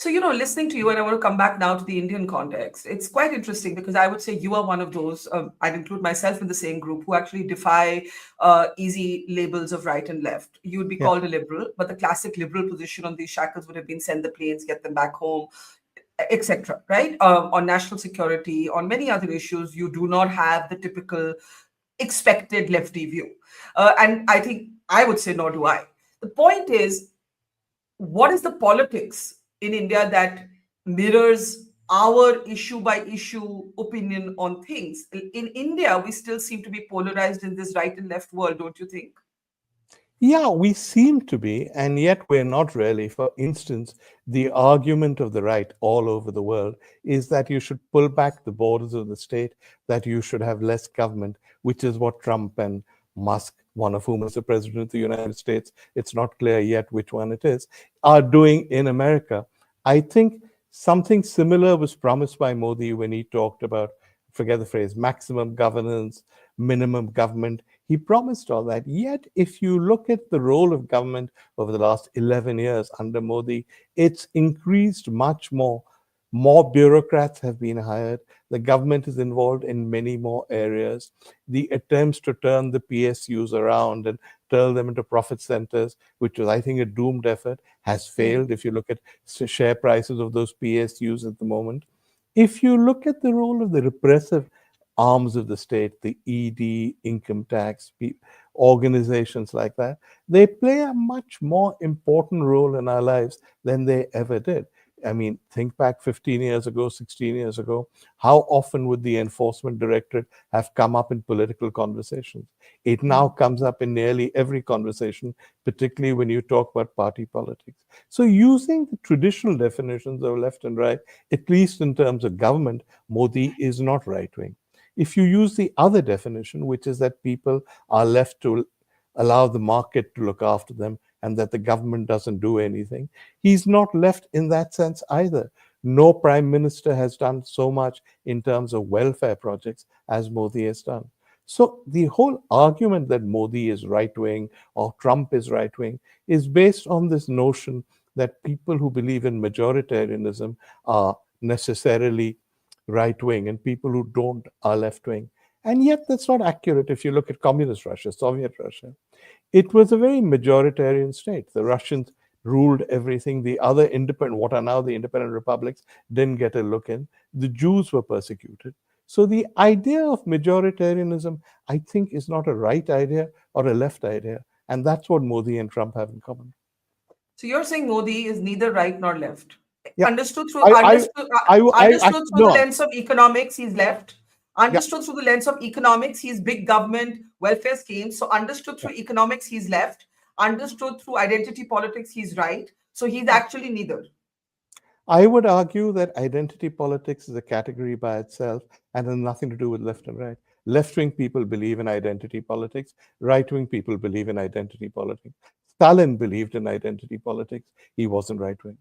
So, listening to you, and I want to come back now to the Indian context, it's quite interesting because I would say you are one of those, I'd include myself in the same group, who actually defy easy labels of right and left. You would be Yeah. called a liberal, but the classic liberal position on these shackles would have been send the planes, get them back home, etc. Right? On national security, on many other issues, you do not have the typical expected lefty view. And I think I would say, nor do I. The point is, what is the politics in India that mirrors our issue by issue opinion on things? In India, we still seem to be polarized in this right and left world, don't you think? Yeah, we seem to be, and yet we're not really. For instance, the argument of the right all over the world is that you should pull back the borders of the state, that you should have less government, which is what Trump and Musk, one of whom is the president of the United States, it's not clear yet which one it is, are doing in America. I think something similar was promised by Modi when he talked about, forget the phrase, maximum governance, minimum government. He promised all that. Yet, if you look at the role of government over the last 11 years under Modi, it's increased much more. More bureaucrats have been hired. The government is involved in many more areas. The attempts to turn the PSUs around and turn them into profit centers, which was, I think, a doomed effort, has failed. If you look at share prices of those PSUs at the moment, if you look at the role of the repressive arms of the state, the ED, income tax, organizations like that, they play a much more important role in our lives than they ever did. I mean, think back 15 years ago, 16 years ago, how often would the enforcement directorate have come up in political conversations? It now comes up in nearly every conversation, particularly when you talk about party politics. So using the traditional definitions of left and right, at least in terms of government, Modi is not right-wing. If you use the other definition, which is that people are left to allow the market to look after them and that the government doesn't do anything, he's not left in that sense either. No prime minister has done so much in terms of welfare projects as Modi has done. So the whole argument that Modi is right wing or Trump is right wing is based on this notion that people who believe in majoritarianism are necessarily right wing and people who don't are left wing. And yet that's not accurate. If you look at communist Russia, Soviet Russia, it was a very majoritarian state. The Russians ruled everything. The other independent, what are now the independent republics, didn't get a look in. The Jews were persecuted. So the idea of majoritarianism, I think, is not a right idea or a left idea. And that's what Modi and Trump have in common. So you're saying Modi is neither right nor left. Yeah. Understood through I, I, understood I understood through the no. lens of economics, he's left. Yeah. Understood through the lens of economics, he's big government welfare schemes. So understood Yeah. through economics, he's left. Understood through identity politics, he's right. So he's Yeah. actually neither. I would argue that identity politics is a category by itself and has nothing to do with left and right. Left wing people believe in identity politics, right wing people believe in identity politics. Stalin believed in identity politics, he wasn't right wing.